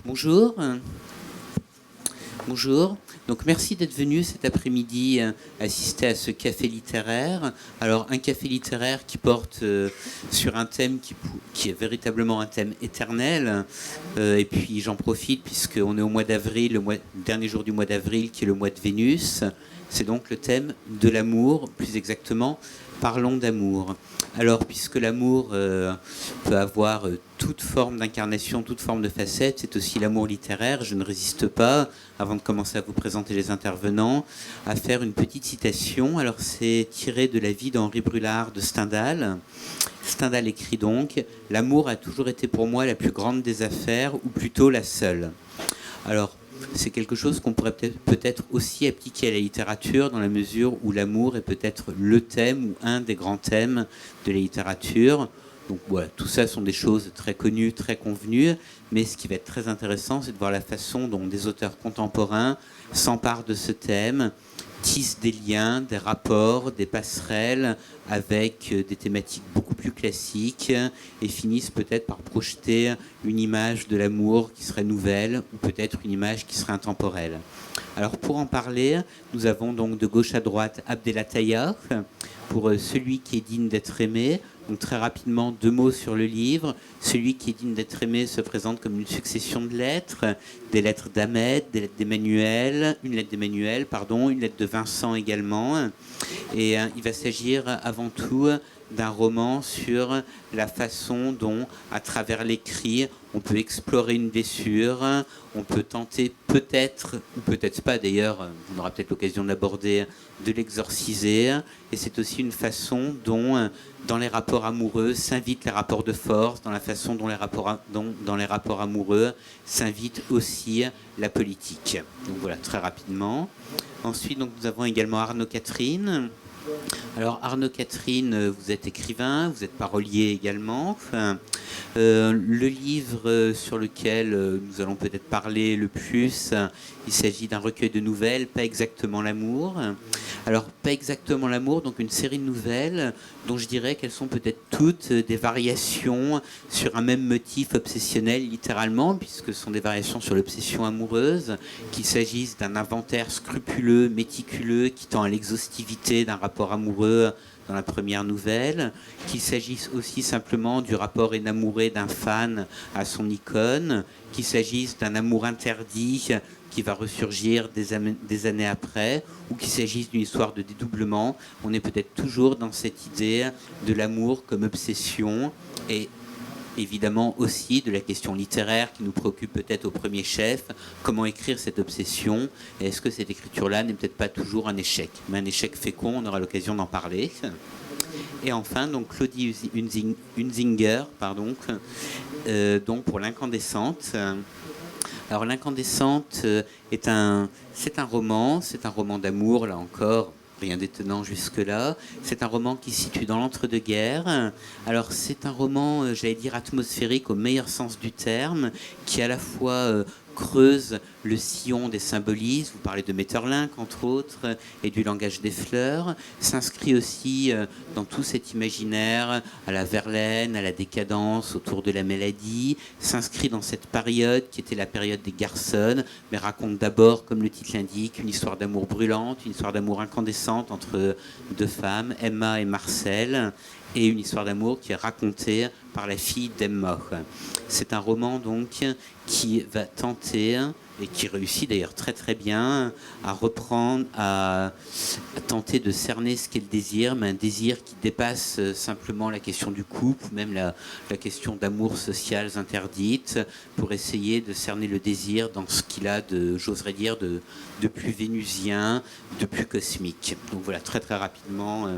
Bonjour. Bonjour. Donc merci d'être venu cet après-midi assister à ce café littéraire. Alors un café littéraire qui porte sur un thème qui est véritablement un thème éternel. Et puis j'en profite puisqu'on est au mois d'avril, le dernier jour du mois d'avril qui est le mois de Vénus. C'est donc le thème de l'amour, plus exactement, parlons d'amour. Alors, puisque l'amour peut avoir toute forme d'incarnation, toute forme de facette, c'est aussi l'amour littéraire, je ne résiste pas, avant de commencer à vous présenter les intervenants, à faire une petite citation. Alors, c'est tiré de la vie d'Henri Brulard de Stendhal. Stendhal écrit donc « L'amour a toujours été pour moi la plus grande des affaires, ou plutôt la seule ». Alors, c'est quelque chose qu'on pourrait peut-être aussi appliquer à la littérature dans la mesure où l'amour est peut-être le thème ou un des grands thèmes de la littérature. Donc voilà, tout ça sont des choses très connues, très convenues, mais ce qui va être très intéressant, c'est de voir la façon dont des auteurs contemporains s'emparent de ce thème, tissent des liens, des rapports, des passerelles avec des thématiques beaucoup plus classiques et finissent peut-être par projeter une image de l'amour qui serait nouvelle ou peut-être une image qui serait intemporelle. Alors pour en parler, nous avons donc de gauche à droite Abdelataya pour Celui qui est digne d'être aimé. Donc très rapidement, 2 mots sur le livre. Celui qui est digne d'être aimé se présente comme une succession de lettres, des lettres d'Ahmed, des lettres d'Emmanuel, une lettre d'Emmanuel, pardon, une lettre de Vincent également. Et il va s'agir avant tout d'un roman sur la façon dont, à travers l'écrit, on peut explorer une blessure, on peut tenter peut-être, ou peut-être pas d'ailleurs, on aura peut-être l'occasion de l'aborder, de l'exorciser. Et c'est aussi une façon dont, dans les rapports amoureux, s'invitent les rapports de force, dans la façon dont dans les rapports amoureux s'invite aussi la politique. Donc voilà, très rapidement. Ensuite, donc, nous avons également Arnaud Catherine. Alors Arnaud Catherine, vous êtes écrivain, vous êtes parolier également. Le livre sur lequel nous allons peut-être parler le plus, il s'agit d'un recueil de nouvelles, Pas exactement l'amour. Alors Pas exactement l'amour, donc une série de nouvelles dont je dirais qu'elles sont peut-être toutes des variations sur un même motif obsessionnel littéralement, puisque ce sont des variations sur l'obsession amoureuse, qu'il s'agisse d'un inventaire scrupuleux, méticuleux, qui tend à l'exhaustivité d'un rapport amoureux dans la première nouvelle, qu'il s'agisse aussi simplement du rapport énamouré d'un fan à son icône, qu'il s'agisse d'un amour interdit qui va ressurgir des années après, ou qu'il s'agisse d'une histoire de dédoublement. On est peut-être toujours dans cette idée de l'amour comme obsession, et évidemment aussi de la question littéraire qui nous préoccupe peut-être au premier chef. Comment écrire cette obsession? Et est-ce que cette écriture-là n'est peut-être pas toujours un échec? Mais un échec fécond, on aura l'occasion d'en parler. Et enfin, donc Claudie Hunzinger, donc pour L'Incandescente. Alors L'Incandescente c'est un roman d'amour, là encore. Rien d'étonnant jusque-là. C'est un roman qui se situe dans l'entre-deux-guerres. Alors c'est un roman, j'allais dire, atmosphérique au meilleur sens du terme, qui à la fois creuse le sillon des symbolismes, vous parlez de Maeterlinck entre autres, et du langage des fleurs, s'inscrit aussi dans tout cet imaginaire à la Verlaine, à la décadence, autour de la maladie, s'inscrit dans cette période qui était la période des garçons, mais raconte d'abord, comme le titre l'indique, une histoire d'amour brûlante, une histoire d'amour incandescente entre 2 femmes, Emma et Marcel, et une histoire d'amour qui est racontée par la fille d'Emma. C'est un roman donc qui va tenter, et qui réussit d'ailleurs très très bien, à tenter de cerner ce qu'est le désir, mais un désir qui dépasse simplement la question du couple, même la question d'amour social interdites, pour essayer de cerner le désir dans ce qu'il a j'oserais dire, de plus vénusien, de plus cosmique. Donc voilà, très très rapidement,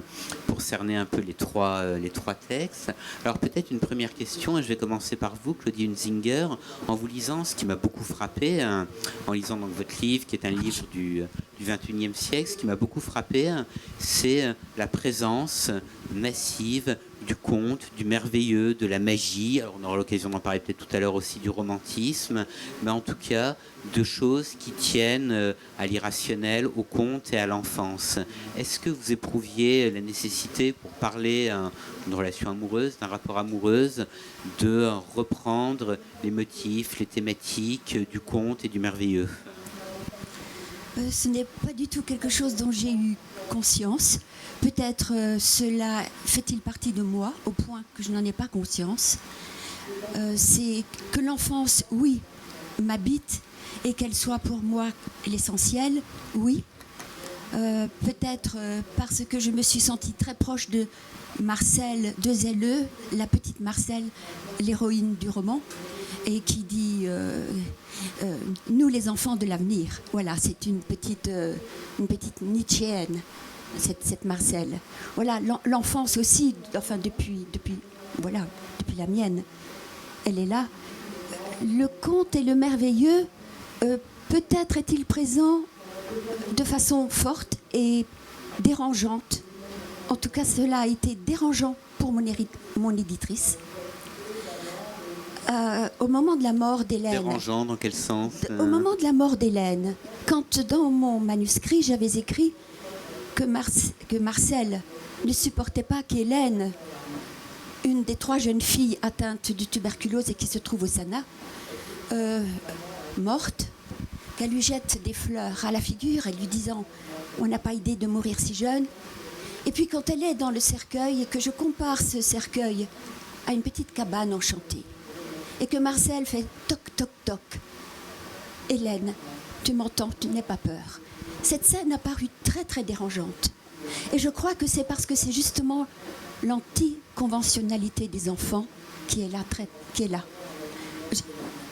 pour cerner un peu les trois textes. Alors peut-être une première question, et je vais commencer par vous, Claudie Hunzinger, en vous lisant ce qui m'a beaucoup frappé, en lisant donc votre livre, qui est un livre du XXIe siècle, ce qui m'a beaucoup frappé, c'est la présence massive du conte, du merveilleux, de la magie. Alors on aura l'occasion d'en parler peut-être tout à l'heure aussi, du romantisme, mais en tout cas de choses qui tiennent à l'irrationnel, au conte et à l'enfance. Est-ce que vous éprouviez la nécessité, pour parler d'une relation amoureuse, d'un rapport amoureux, de reprendre les motifs, les thématiques du conte et du merveilleux? Ce n'est pas du tout quelque chose dont j'ai eu conscience. Peut-être cela fait-il partie de moi au point que je n'en ai pas conscience. C'est que l'enfance, oui, m'habite et qu'elle soit pour moi l'essentiel, oui. Peut-être parce que je me suis sentie très proche de Marcel de Zelleux, la petite Marcel, l'héroïne du roman, et qui dit nous les enfants de l'avenir. Voilà, c'est une petite Nietzschéenne, cette Marcel. Voilà, l'enfance aussi, enfin depuis la mienne, elle est là. Le conte et le merveilleux, peut-être est-il présent de façon forte et dérangeante. En tout cas, cela a été dérangeant pour mon éditrice. Au moment de la mort d'Hélène. Dérangeant dans quel sens? Au moment de la mort d'Hélène, quand dans mon manuscrit j'avais écrit que Marcel ne supportait pas qu'Hélène, une des 3 jeunes filles atteintes de tuberculose et qui se trouve au Sana, morte, qu'elle lui jette des fleurs à la figure en lui disant « on n'a pas idée de mourir si jeune ». Et puis quand elle est dans le cercueil et que je compare ce cercueil à une petite cabane enchantée, et que Marcel fait toc toc toc. Hélène, tu m'entends, tu n'aie pas peur. Cette scène a paru très très dérangeante. Et je crois que c'est parce que c'est justement l'anticonventionnalité des enfants qui est là.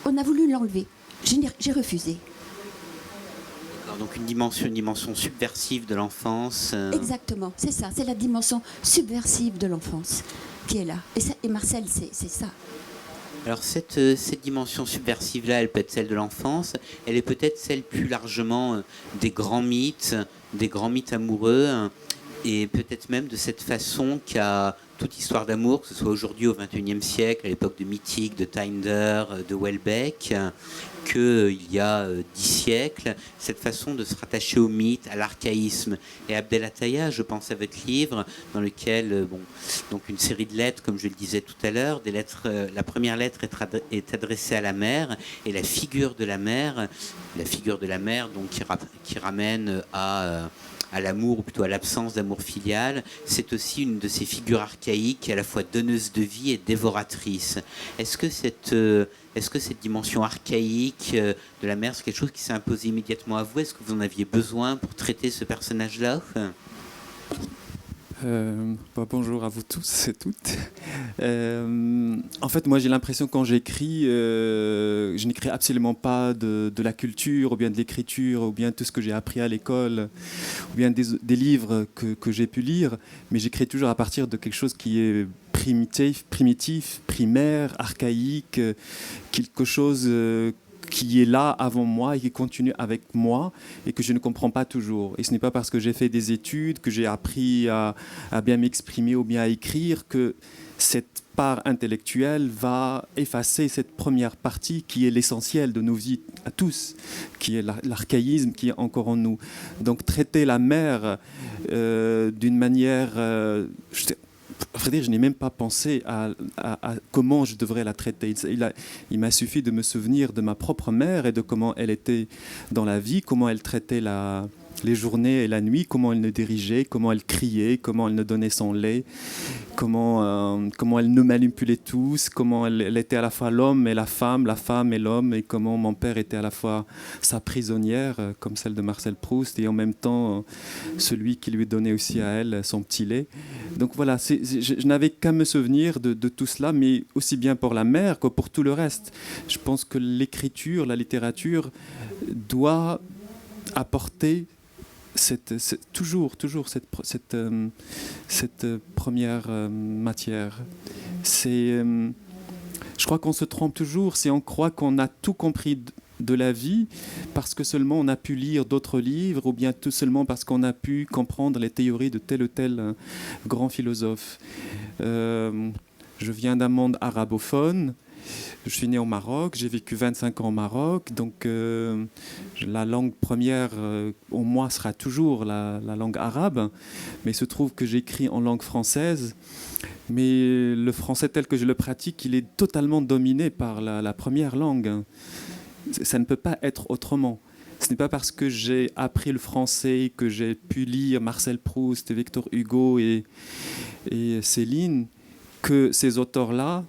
On a voulu l'enlever. J'ai refusé. D'accord, donc une dimension subversive de l'enfance. Exactement, c'est ça. C'est la dimension subversive de l'enfance qui est là. Et Marcel, c'est ça. Alors cette dimension subversive-là, elle peut être celle de l'enfance, elle est peut-être celle plus largement des grands mythes amoureux, et peut-être même de cette façon qu'a toute histoire d'amour, que ce soit aujourd'hui au XXIe siècle, à l'époque de Mythique, de Tinder, de Welbeck, qu'il y a 10 siècles, cette façon de se rattacher au mythe, à l'archaïsme. Et Abdel Attaya, je pense à votre livre, dans lequel, donc une série de lettres, comme je le disais tout à l'heure, des lettres, la première lettre est adressée à la mère, et la figure de la mère donc, qui ramène à l'amour, ou plutôt à l'absence d'amour filial, c'est aussi une de ces figures archaïques, à la fois donneuse de vie et dévoratrice. Est-ce que cette dimension archaïque de la mère, c'est quelque chose qui s'est imposé immédiatement à vous? Est-ce que vous en aviez besoin pour traiter ce personnage-là? Bonjour à vous tous et toutes. En fait, moi j'ai l'impression quand j'écris, je n'écris absolument pas de la culture ou bien de l'écriture ou bien tout ce que j'ai appris à l'école ou bien des livres que j'ai pu lire, mais j'écris toujours à partir de quelque chose qui est primitif, primaire, archaïque, quelque chose qui est là avant moi et qui continue avec moi et que je ne comprends pas toujours. Et ce n'est pas parce que j'ai fait des études, que j'ai appris à bien m'exprimer ou bien à écrire que cette part intellectuelle va effacer cette première partie qui est l'essentiel de nos vies à tous, qui est l'archaïsme qui est encore en nous. Donc traiter la mère d'une manière... À vrai dire, je n'ai même pas pensé à comment je devrais la traiter. Il m'a suffi de me souvenir de ma propre mère et de comment elle était dans la vie, comment elle traitait les journées et la nuit, comment elle nous dirigeait, comment elle criait, comment elle nous donnait son lait, comment elle nous manipulait tous, comment elle était à la fois l'homme et la femme et l'homme, et comment mon père était à la fois sa prisonnière, comme celle de Marcel Proust, et en même temps celui qui lui donnait aussi à elle son petit lait. Donc voilà, je n'avais qu'à me souvenir de tout cela, mais aussi bien pour la mère que pour tout le reste. Je pense que l'écriture, la littérature doit apporter toujours cette première matière. Je crois qu'on se trompe toujours si on croit qu'on a tout compris de la vie parce que seulement on a pu lire d'autres livres ou bien tout seulement parce qu'on a pu comprendre les théories de tel ou tel grand philosophe. Je viens d'un monde arabophone. Je suis né au Maroc, j'ai vécu 25 ans au Maroc, donc la langue première au moi sera toujours la langue arabe, mais il se trouve que j'écris en langue française, mais le français tel que je le pratique, il est totalement dominé par la première langue. Ça ne peut pas être autrement. Ce n'est pas parce que j'ai appris le français, que j'ai pu lire Marcel Proust, Victor Hugo et Céline, que ces auteurs-là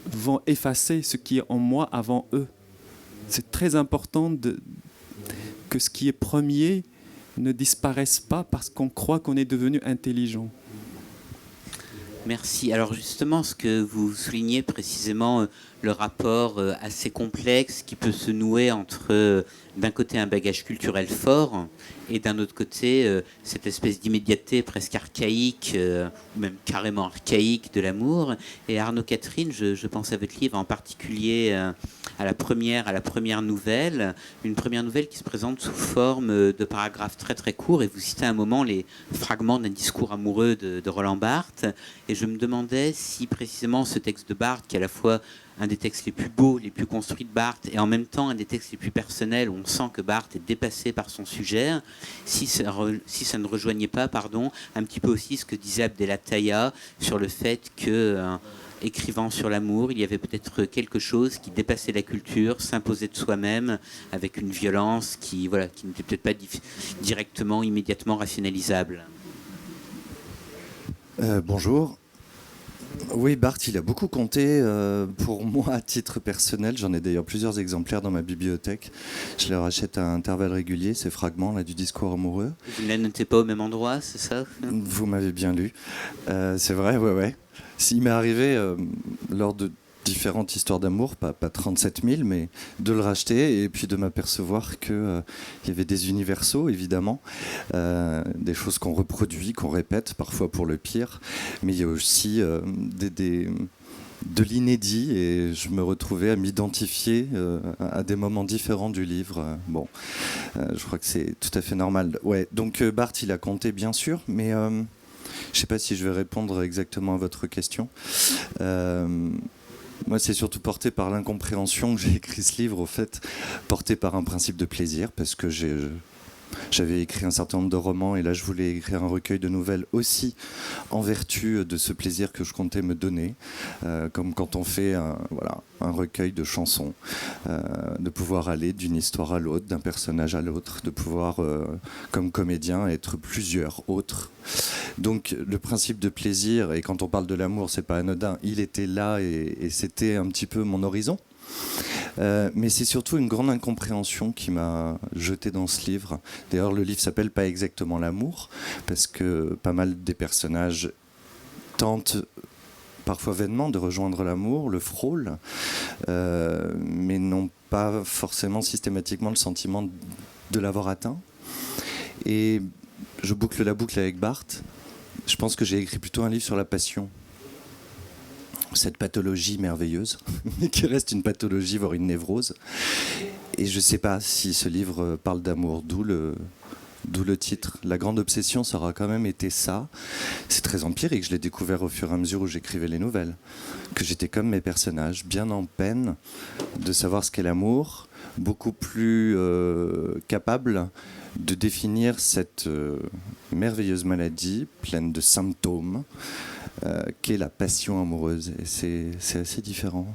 vont effacer ce qui est en moi avant eux. C'est très important que ce qui est premier ne disparaisse pas parce qu'on croit qu'on est devenu intelligent. Merci. Alors justement, ce que vous soulignez précisément, le rapport assez complexe qui peut se nouer entre, d'un côté, un bagage culturel fort et d'un autre côté, cette espèce d'immédiateté presque archaïque, ou même carrément archaïque de l'amour. Et Arnaud Catherine, je pense à votre livre en particulier, à la première nouvelle, une première nouvelle qui se présente sous forme de paragraphes très très courts, et vous citez à un moment les fragments d'un discours amoureux de Roland Barthes, et je me demandais si précisément ce texte de Barthes, qui est à la fois un des textes les plus beaux, les plus construits de Barthes, et en même temps un des textes les plus personnels, où on sent que Barthes est dépassé par son sujet, si ça ne rejoignait pas, un petit peu aussi ce que disait Abdelataya sur le fait que, écrivant sur l'amour, il y avait peut-être quelque chose qui dépassait la culture, s'imposait de soi-même, avec une violence qui n'était peut-être pas directement, immédiatement rationalisable. Bonjour. Oui, Barthes, il a beaucoup compté pour moi à titre personnel. J'en ai d'ailleurs plusieurs exemplaires dans ma bibliothèque. Je les rachète à intervalles réguliers, ces fragments là, du discours amoureux. Vous ne les notez pas au même endroit, c'est ça ? Vous m'avez bien lu. C'est vrai, ouais. Il m'est arrivé, lors de différentes histoires d'amour, pas 37 000, mais de le racheter et puis de m'apercevoir qu'il y avait des universaux, évidemment, des choses qu'on reproduit, qu'on répète, parfois pour le pire, mais il y a aussi de l'inédit, et je me retrouvais à m'identifier à des moments différents du livre. Je crois que c'est tout à fait normal. Ouais, donc Barthes, il a compté, bien sûr, mais je ne sais pas si je vais répondre exactement à votre question. Moi, c'est surtout porté par l'incompréhension que j'ai écrit ce livre, au fait, porté par un principe de plaisir, parce que j'avais écrit un certain nombre de romans, et là, je voulais écrire un recueil de nouvelles aussi, en vertu de ce plaisir que je comptais me donner, comme quand on fait un recueil de chansons, de pouvoir aller d'une histoire à l'autre, d'un personnage à l'autre, de pouvoir, comme comédien, être plusieurs autres. Donc le principe de plaisir, et quand on parle de l'amour, c'est pas anodin, il était là et c'était un petit peu mon horizon. Mais c'est surtout une grande incompréhension qui m'a jeté dans ce livre. D'ailleurs, le livre s'appelle pas exactement l'amour, parce que pas mal des personnages tentent parfois vainement de rejoindre l'amour, le frôlent, mais n'ont pas forcément systématiquement le sentiment de l'avoir atteint. Et je boucle la boucle avec Barthes. Je pense que j'ai écrit plutôt un livre sur la passion. Cette pathologie merveilleuse, mais qui reste une pathologie, voire une névrose. Et je ne sais pas si ce livre parle d'amour, d'où le titre. La grande obsession, ça aura quand même été ça. C'est très empirique, je l'ai découvert au fur et à mesure où j'écrivais les nouvelles. Que j'étais comme mes personnages, bien en peine de savoir ce qu'est l'amour, beaucoup plus capable de définir cette merveilleuse maladie pleine de symptômes qu'est la passion amoureuse. Et c'est assez différent.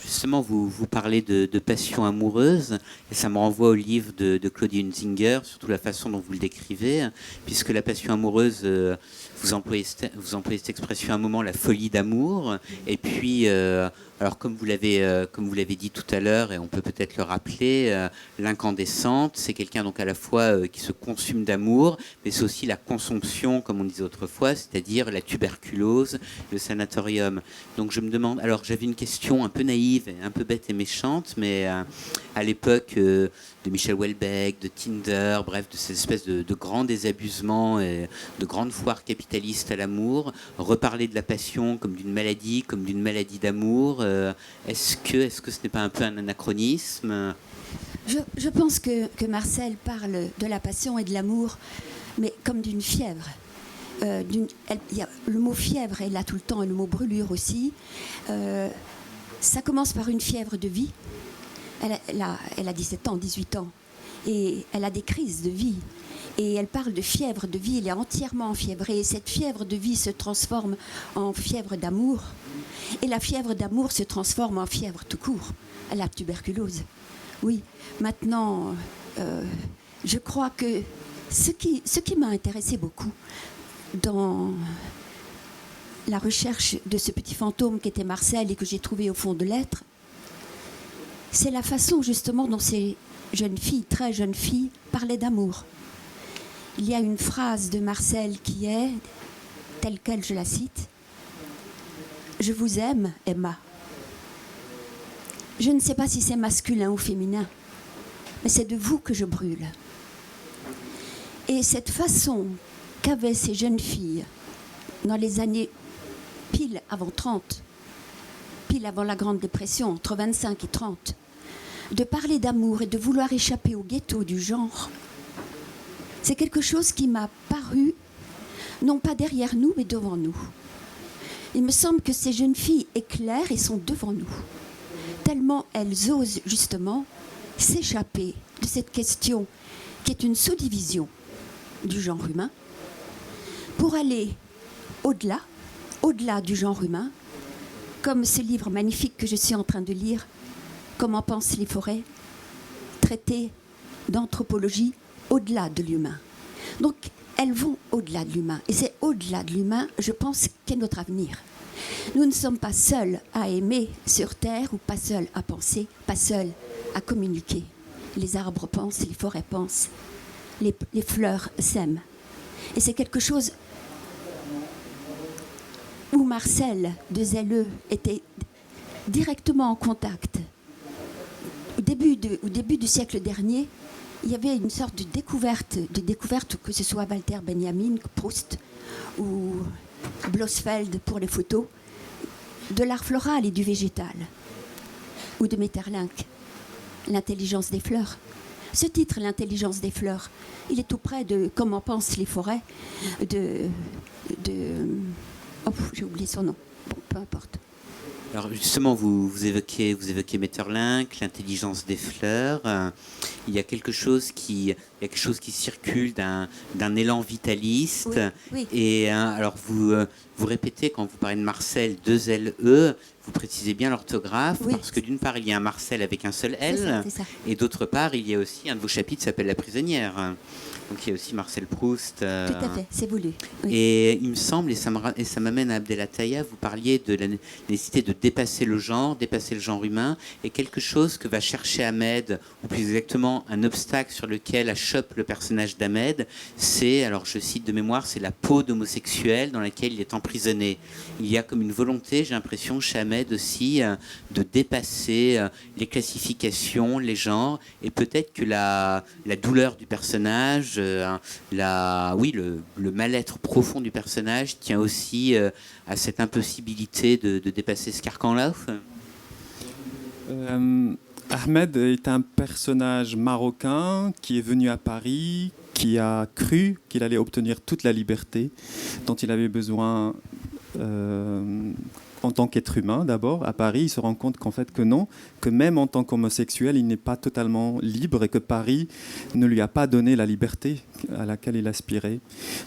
Justement, vous parlez de passion amoureuse, et ça me renvoie au livre de Claudia Hunzinger, surtout la façon dont vous le décrivez, puisque la passion amoureuse, vous employez cette expression à un moment, la folie d'amour, et puis, alors comme vous l'avez dit tout à l'heure, et on peut peut-être le rappeler, l'incandescente, c'est quelqu'un donc à la fois qui se consume d'amour, mais c'est aussi la consomption, comme on disait autrefois, c'est-à-dire la tuberculose, le sanatorium. Donc je me demande, alors j'avais une question un peu naïve, un peu bête et méchante, mais à l'époque de Michel Houellebecq, de Tinder, bref, de cette espèce de grands désabusement et de grandes foires capitalistes à l'amour, reparler de la passion comme d'une maladie d'amour, est-ce que ce n'est pas un peu un anachronisme ? Je pense que Marcel parle de la passion et de l'amour, mais comme d'une fièvre. il y a le mot fièvre est là tout le temps et le mot brûlure aussi. Ça commence par une fièvre de vie. Elle a 17 ans, 18 ans. Et elle a des crises de vie. Et elle parle de fièvre de vie, elle est entièrement enfiévrée. Et cette fièvre de vie se transforme en fièvre d'amour. Et la fièvre d'amour se transforme en fièvre tout court, à la tuberculose. Oui, maintenant, je crois que ce qui m'a intéressé beaucoup dans la recherche de ce petit fantôme qui était Marcel et que j'ai trouvé au fond de l'être, c'est la façon justement dont ces jeunes filles, très jeunes filles, parlaient d'amour. Il y a une phrase de Marcel qui est, telle quelle je la cite, « Je vous aime, Emma ». Je ne sais pas si c'est masculin ou féminin, mais c'est de vous que je brûle. Et cette façon qu'avaient ces jeunes filles dans les années pile avant 30, pile avant la Grande Dépression, entre 25 et 30, de parler d'amour et de vouloir échapper au ghetto du genre, c'est quelque chose qui m'a paru, non pas derrière nous, mais devant nous. Il me semble que ces jeunes filles éclairent et sont devant nous, tellement elles osent justement s'échapper de cette question qui est une sous-division du genre humain, pour aller au-delà du genre humain, comme ce livre magnifique que je suis en train de lire, Comment pensent les forêts, traité d'anthropologie au-delà de l'humain. Donc, elles vont au-delà de l'humain. Et c'est au-delà de l'humain, je pense, qu'est notre avenir. Nous ne sommes pas seuls à aimer sur Terre, ou pas seuls à penser, pas seuls à communiquer. Les arbres pensent, les forêts pensent, les fleurs s'aiment. Et c'est quelque chose où Marcel de Zelleux était directement en contact. Au début du siècle dernier, il y avait une sorte de découverte, que ce soit Walter Benjamin, Proust ou Blosfeld pour les photos, de l'art floral et du végétal, ou de Maeterlinck, l'intelligence des fleurs. Ce titre, l'intelligence des fleurs, il est tout près de Comment pensent les forêts, oh, j'ai oublié son nom, bon, peu importe. Alors justement, vous évoquez Maeterlinck, l'intelligence des fleurs. Il y a quelque chose qui circule d'un élan vitaliste. Oui, oui. Et alors vous répétez quand vous parlez de Marcel 2 L-E, vous précisez bien l'orthographe, Oui. parce que d'une part il y a un Marcel avec un seul L, C'est ça. et d'autre part il y a aussi un de vos chapitres qui s'appelle La prisonnière. Donc il y a aussi Marcel Proust. Tout à fait, c'est voulu. Oui. Et il me semble, et ça m'amène à Abdelataya, vous parliez de la nécessité de dépasser le genre humain, et quelque chose que va chercher Ahmed, ou plus exactement un obstacle sur lequel achoppe le personnage d'Ahmed, c'est, alors je cite de mémoire, c'est la peau d'homosexuel dans laquelle il est emprisonné. Il y a comme une volonté, j'ai l'impression, chez Ahmed aussi, de dépasser les classifications, les genres, et peut-être que la douleur du personnage, le mal-être profond du personnage tient aussi à cette impossibilité de dépasser ce carcan-là. Ahmed est un personnage marocain qui est venu à Paris, qui a cru qu'il allait obtenir toute la liberté dont il avait besoin en tant qu'être humain d'abord. À Paris, il se rend compte qu'en fait que non, que même en tant qu'homosexuel, il n'est pas totalement libre et que Paris ne lui a pas donné la liberté à laquelle il aspirait,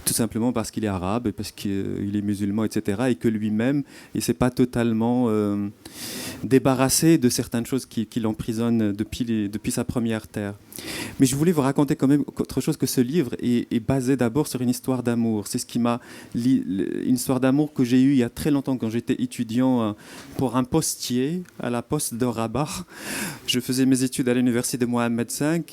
tout simplement parce qu'il est arabe et parce qu'il est musulman, etc. Et que lui-même, il ne s'est pas totalement débarrassé de certaines choses qui l'emprisonnent depuis sa première terre. Mais je voulais vous raconter quand même autre chose, que ce livre est basé d'abord sur une histoire d'amour. C'est ce qui m'a une histoire d'amour que j'ai eue il y a très longtemps quand j'étais étudiant pour un postier à la poste de Rabat. Je faisais mes études à l'université de Mohamed V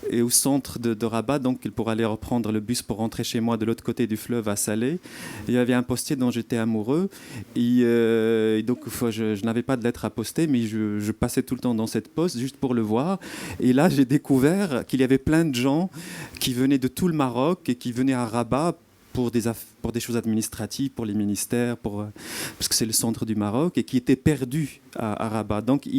et au centre de Rabat, donc pour aller reprendre le bus pour rentrer chez moi de l'autre côté du fleuve à Salé. Il y avait un postier dont j'étais amoureux et donc je n'avais pas de lettre à poster, mais je passais tout le temps dans cette poste juste pour le voir. Et là, j'ai découvert qu'il y avait plein de gens qui venaient de tout le Maroc et qui venaient à Rabat pour des choses administratives, pour les ministères, parce que c'est le centre du Maroc, et qui était perdu à Rabat. Donc,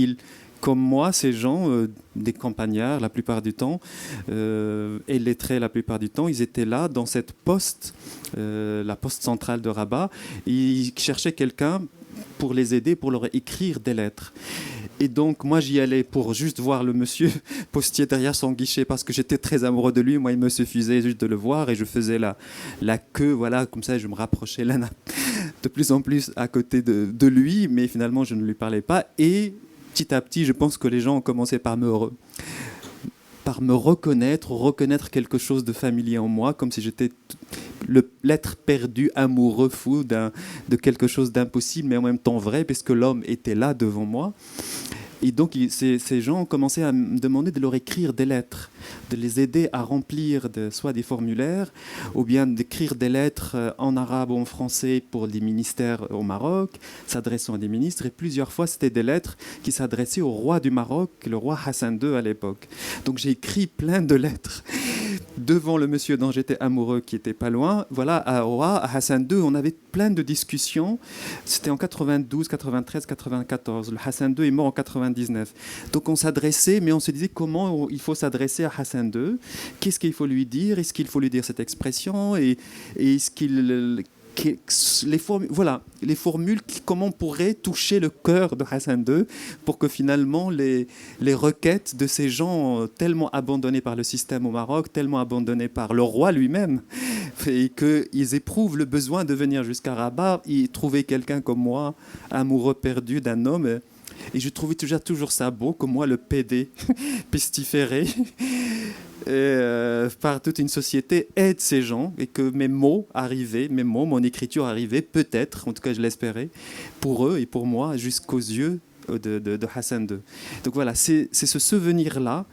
comme moi, ces gens, des campagnards la plupart du temps, et lettrés la plupart du temps, ils étaient là dans cette poste, la poste centrale de Rabat, et ils cherchaient quelqu'un pour les aider, pour leur écrire des lettres. Et donc, moi, j'y allais pour juste voir le monsieur postier derrière son guichet, parce que j'étais très amoureux de lui. Moi, il me suffisait juste de le voir, et je faisais la queue, voilà, comme ça, je me rapprochais là, de plus en plus à côté de lui, mais finalement, je ne lui parlais pas. Et petit à petit, je pense que les gens ont commencé par me reconnaître quelque chose de familier en moi, comme si j'étais l'être perdu, amoureux, fou de quelque chose d'impossible, mais en même temps vrai, puisque l'homme était là devant moi. Et donc, ces gens ont commencé à me demander de leur écrire des lettres, de les aider à remplir soit des formulaires, ou bien d'écrire des lettres en arabe ou en français pour des ministères au Maroc, s'adressant à des ministres. Et plusieurs fois, c'était des lettres qui s'adressaient au roi du Maroc, le roi Hassan II à l'époque. Donc, j'ai écrit plein de lettres devant le monsieur dont j'étais amoureux, qui était pas loin. Voilà, au roi Hassan II, on avait plein de discussions. C'était en 92, 93, 94. Le Hassan II est mort en 99. Donc on s'adressait, mais on se disait comment il faut s'adresser à Hassan II. Qu'est-ce qu'il faut lui dire? Est-ce qu'il faut lui dire cette expression? Et est-ce qu'il... les formules, comment on pourrait toucher le cœur de Hassan II pour que finalement les requêtes de ces gens tellement abandonnés par le système au Maroc, tellement abandonnés par le roi lui-même, et qu'ils éprouvent le besoin de venir jusqu'à Rabat et trouver quelqu'un comme moi, amoureux perdu d'un homme. Et je trouvais toujours ça beau, que moi, le PD pestiféré, par toute une société, aide ces gens, et que mes mots, mon écriture arrivait, peut-être, en tout cas je l'espérais, pour eux et pour moi, jusqu'aux yeux de Hassan II. Donc voilà, c'est ce souvenir-là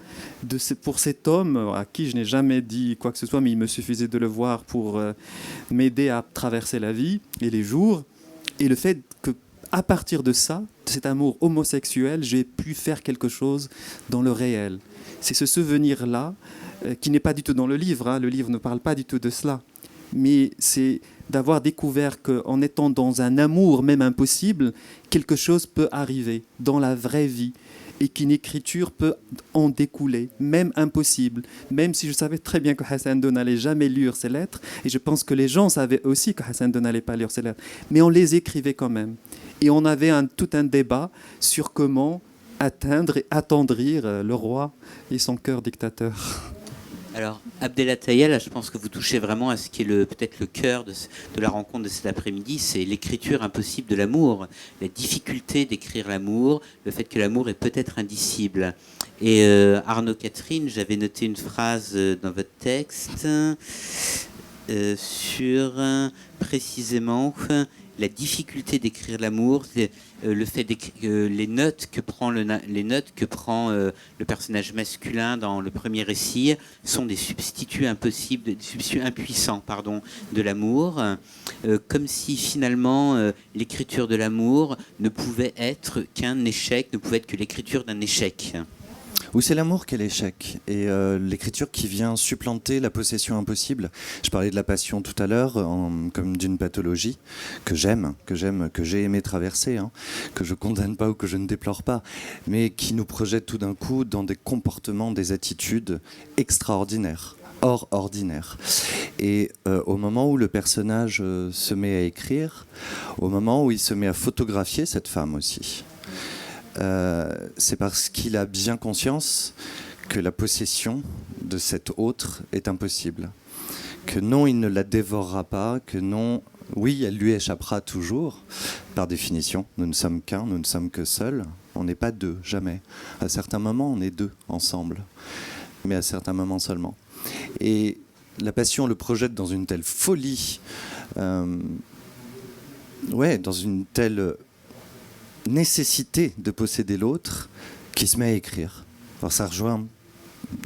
pour cet homme à qui je n'ai jamais dit quoi que ce soit, mais il me suffisait de le voir pour m'aider à traverser la vie et les jours, et le fait que à partir de ça, de cet amour homosexuel, j'ai pu faire quelque chose dans le réel. C'est ce souvenir-là qui n'est pas du tout dans le livre. Hein. Le livre ne parle pas du tout de cela. Mais c'est d'avoir découvert qu'en étant dans un amour même impossible, quelque chose peut arriver dans la vraie vie et qu'une écriture peut en découler, même impossible. Même si je savais très bien que Hassan II n'allait jamais lire ces lettres, et je pense que les gens savaient aussi que Hassan II n'allait pas lire ces lettres, mais on les écrivait quand même. Et on avait tout un débat sur comment atteindre et attendrir le roi et son cœur dictateur. Alors, Abdelataya, là, je pense que vous touchez vraiment à ce qui est peut-être le cœur de la rencontre de cet après-midi, c'est l'écriture impossible de l'amour, la difficulté d'écrire l'amour, le fait que l'amour est peut-être indicible. Et Arnaud Catherine, j'avais noté une phrase dans votre texte sur précisément la difficulté d'écrire l'amour, le fait les notes que prend le personnage masculin dans le premier récit sont des substituts impossibles, des substituts impuissants, de l'amour, comme si finalement l'écriture de l'amour ne pouvait être qu'un échec, ne pouvait être que l'écriture d'un échec. Ou c'est l'amour qui est l'échec, et l'écriture qui vient supplanter la possession impossible. Je parlais de la passion tout à l'heure, comme d'une pathologie que j'aime, que j'ai aimé traverser, hein, que je condamne pas ou que je ne déplore pas, mais qui nous projette tout d'un coup dans des comportements, des attitudes extraordinaires, hors ordinaire. Et au moment où le personnage se met à écrire, au moment où il se met à photographier cette femme aussi, c'est parce qu'il a bien conscience que la possession de cet autre est impossible. Que non, il ne la dévorera pas, que non, oui, elle lui échappera toujours, par définition. Nous ne sommes qu'un, nous ne sommes que seuls. On n'est pas deux, jamais. À certains moments, on est deux ensemble, mais à certains moments seulement. Et la passion le projette dans une telle folie, dans une telle nécessité de posséder l'autre, qui se met à écrire. Alors ça rejoint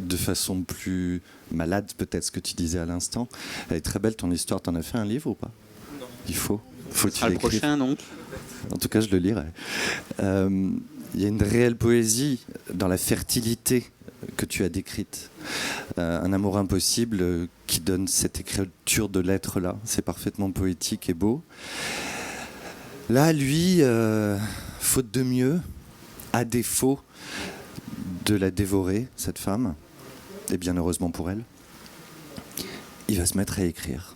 de façon plus malade peut-être ce que tu disais à l'instant. Elle est très belle ton histoire. T'en as fait un livre ou pas? Non. Il faut que tu l'écrives. Le prochain donc. En tout cas je le lirai. Il y a une réelle poésie dans la fertilité que tu as décrite. Un amour impossible qui donne cette écriture de lettres-là. C'est parfaitement poétique et beau. Là, lui, faute de mieux, à défaut de la dévorer, cette femme, et bien heureusement pour elle, il va se mettre à écrire.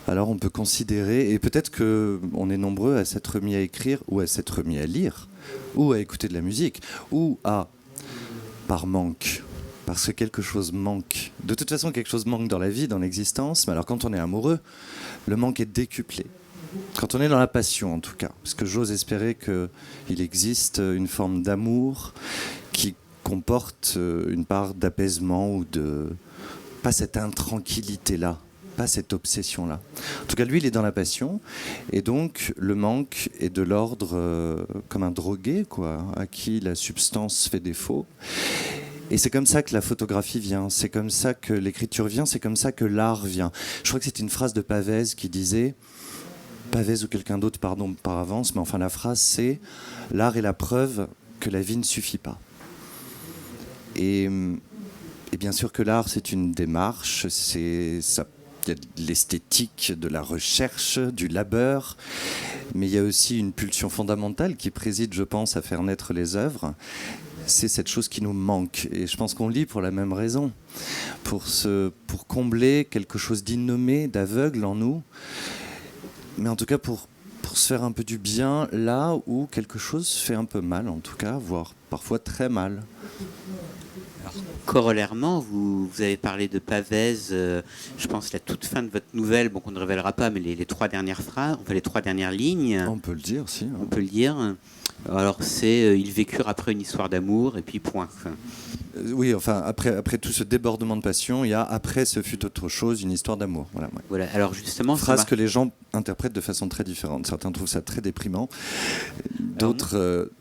Alors on peut considérer, et peut-être qu'on est nombreux à s'être mis à écrire, ou à s'être mis à lire, ou à écouter de la musique, ou à, par manque, parce que quelque chose manque. De toute façon, quelque chose manque dans la vie, dans l'existence, mais alors quand on est amoureux, le manque est décuplé. Quand on est dans la passion, en tout cas, parce que j'ose espérer qu'il existe une forme d'amour qui comporte une part d'apaisement ou de... pas cette intranquillité-là, pas cette obsession-là. En tout cas, lui, il est dans la passion, et donc le manque est de l'ordre comme un drogué, quoi, à qui la substance fait défaut. Et c'est comme ça que la photographie vient, c'est comme ça que l'écriture vient, c'est comme ça que l'art vient. Je crois que c'est une phrase de Pavese qui disait... Pavese ou quelqu'un d'autre, pardon par avance, mais enfin la phrase c'est « L'art est la preuve que la vie ne suffit pas ». Et bien sûr que l'art, c'est une démarche, il y a de l'esthétique, de la recherche, du labeur, mais il y a aussi une pulsion fondamentale qui préside, je pense, à faire naître les œuvres. C'est cette chose qui nous manque. Et je pense qu'on lit pour la même raison, pour combler quelque chose d'innommé, d'aveugle en nous, mais en tout cas pour se faire un peu du bien là où quelque chose fait un peu mal, en tout cas, voire parfois très mal. Alors, corollairement, vous avez parlé de Pavese, je pense la toute fin de votre nouvelle, bon qu'on ne révélera pas, mais les 3 dernières phrases, enfin les 3 dernières lignes. On peut le dire, si. On peut le dire. Alors c'est ils vécurent après une histoire d'amour et puis point. Oui, enfin après tout ce débordement de passion, il y a après ce fut autre chose, une histoire d'amour. Voilà. Ouais. Voilà. Alors justement, phrase que les gens interprètent de façon très différente. Certains trouvent ça très déprimant, d'autres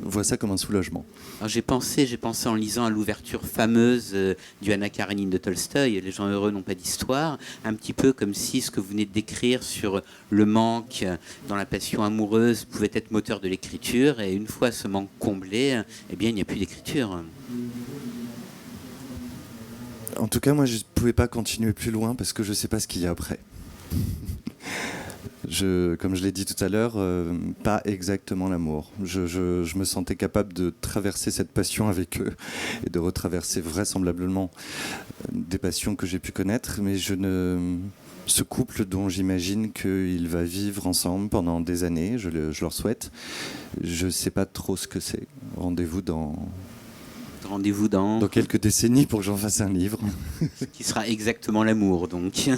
voient ça comme un soulagement. Alors j'ai pensé en lisant à l'ouverture fameuse du Anna Karénine de Tolstoï, Les gens heureux n'ont pas d'histoire, un petit peu comme si ce que vous venez de décrire sur le manque dans la passion amoureuse pouvait être moteur de l'écriture, et une fois ce manque comblé, eh bien il n'y a plus d'écriture. En tout cas, moi je ne pouvais pas continuer plus loin parce que je ne sais pas ce qu'il y a après. Comme je l'ai dit tout à l'heure, pas exactement l'amour. Je me sentais capable de traverser cette passion avec eux et de retraverser vraisemblablement des passions que j'ai pu connaître, mais ce couple dont j'imagine qu'il va vivre ensemble pendant des années, je leur souhaite, je ne sais pas trop ce que c'est. Rendez-vous dans quelques décennies pour que j'en fasse un livre. Ce qui sera exactement l'amour, donc.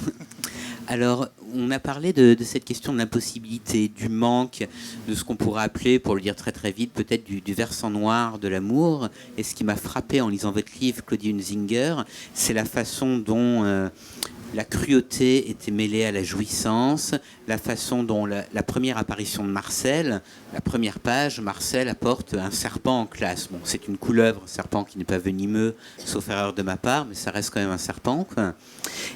Alors, on a parlé de cette question de l'impossibilité, du manque, de ce qu'on pourrait appeler, pour le dire très très vite, peut-être du versant noir de l'amour. Et ce qui m'a frappé en lisant votre livre, Claudie Hunzinger, c'est la façon dont la cruauté était mêlée à la jouissance, la façon dont la première apparition de Marcel, la première page, Marcel apporte un serpent en classe. Bon, c'est une couleuvre, un serpent qui n'est pas venimeux, sauf erreur de ma part, mais ça reste quand même un serpent, quoi.